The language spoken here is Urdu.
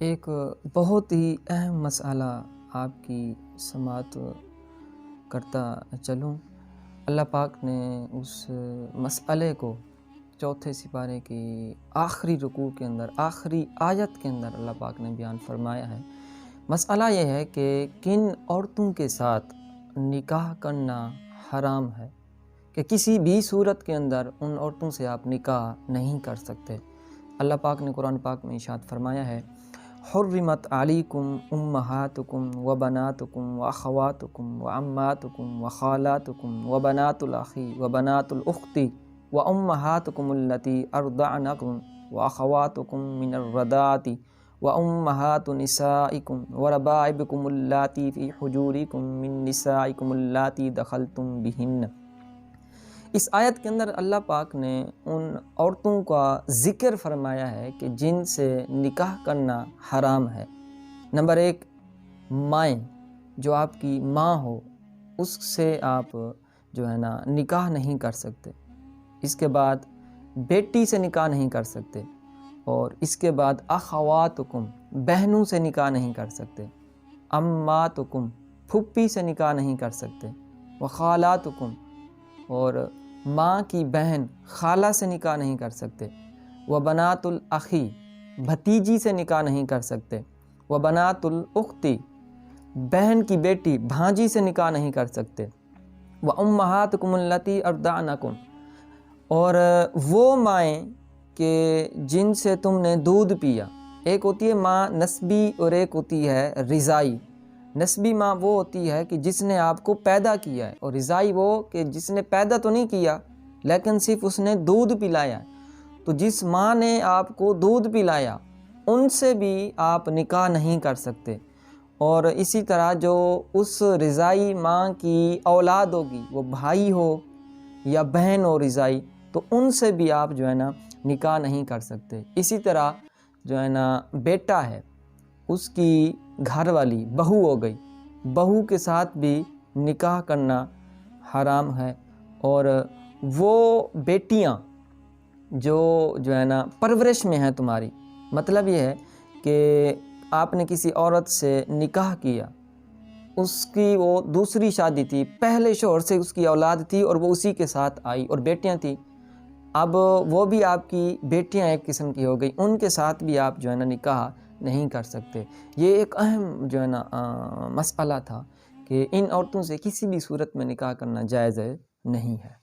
ایک بہت ہی اہم مسئلہ آپ کی سماعت کرتا چلوں۔ اللہ پاک نے اس مسئلے کو چوتھے سپارے کی آخری رکوع کے اندر، آخری آیت کے اندر اللہ پاک نے بیان فرمایا ہے۔ مسئلہ یہ ہے کہ کن عورتوں کے ساتھ نکاح کرنا حرام ہے، کہ کسی بھی صورت کے اندر ان عورتوں سے آپ نکاح نہیں کر سکتے۔ اللہ پاک نے قرآن پاک میں ارشاد فرمایا ہے، حرمت علیکم امہاتکم و بناتکم و اخواتکم و عماتکم و خالاتکم و بنات الاخی و بنات الاختی و امہاتکم التی ارضعنکم و اخواتکم من الرضاعۃ و امہات نسائکم و ربائبکم اللاتی فی حجورکم من نسائکم اللاتی دخلتم بہن۔ اس آیت کے اندر اللہ پاک نے ان عورتوں کا ذکر فرمایا ہے کہ جن سے نکاح کرنا حرام ہے۔ نمبر 1، مائیں، جو آپ کی ماں ہو، اس سے آپ جو ہے نا نکاح نہیں کر سکتے۔ اس کے بعد بیٹی سے نکاح نہیں کر سکتے، اور اس کے بعد اخواتکم، بہنوں سے نکاح نہیں کر سکتے، اماتکم، پھپھی سے نکاح نہیں کر سکتے، وخالاتکم، اور ماں کی بہن خالہ سے نکاح نہیں کر سکتے، وبنات الاخی، بھتیجی سے نکاح نہیں کر سکتے، وبنات الاختی، بہن کی بیٹی بھانجی سے نکاح نہیں کر سکتے، وامہاتکم اللاتی ارضعنکم، اور وہ مائیں کہ جن سے تم نے دودھ پیا۔ ایک ہوتی ہے ماں نسبی اور ایک ہوتی ہے رضائی۔ نسبی ماں وہ ہوتی ہے کہ جس نے آپ کو پیدا کیا ہے، اور رضائی وہ کہ جس نے پیدا تو نہیں کیا لیکن صرف اس نے دودھ پلایا ہے۔ تو جس ماں نے آپ کو دودھ پلایا ان سے بھی آپ نکاح نہیں کر سکتے، اور اسی طرح جو اس رضائی ماں کی اولاد ہوگی، وہ بھائی ہو یا بہن ہو رضائی، تو ان سے بھی آپ جو ہے نا نکاح نہیں کر سکتے۔ اسی طرح جو ہے نا بیٹا ہے، اس کی گھر والی بہو ہو گئی، بہو کے ساتھ بھی نکاح کرنا حرام ہے۔ اور وہ بیٹیاں جو ہے نا پرورش میں ہیں تمہاری، مطلب یہ ہے کہ آپ نے کسی عورت سے نکاح کیا، اس کی وہ دوسری شادی تھی، پہلے شوہر سے اس کی اولاد تھی اور وہ اسی کے ساتھ آئی اور بیٹیاں تھیں، اب وہ بھی آپ کی بیٹیاں ایک قسم کی ہو گئی، ان کے ساتھ بھی آپ جو ہے نا نکاح نہیں کر سکتے۔ یہ ایک اہم جو ہے نا مسئلہ تھا کہ ان عورتوں سے کسی بھی صورت میں نکاح کرنا جائز نہیں ہے۔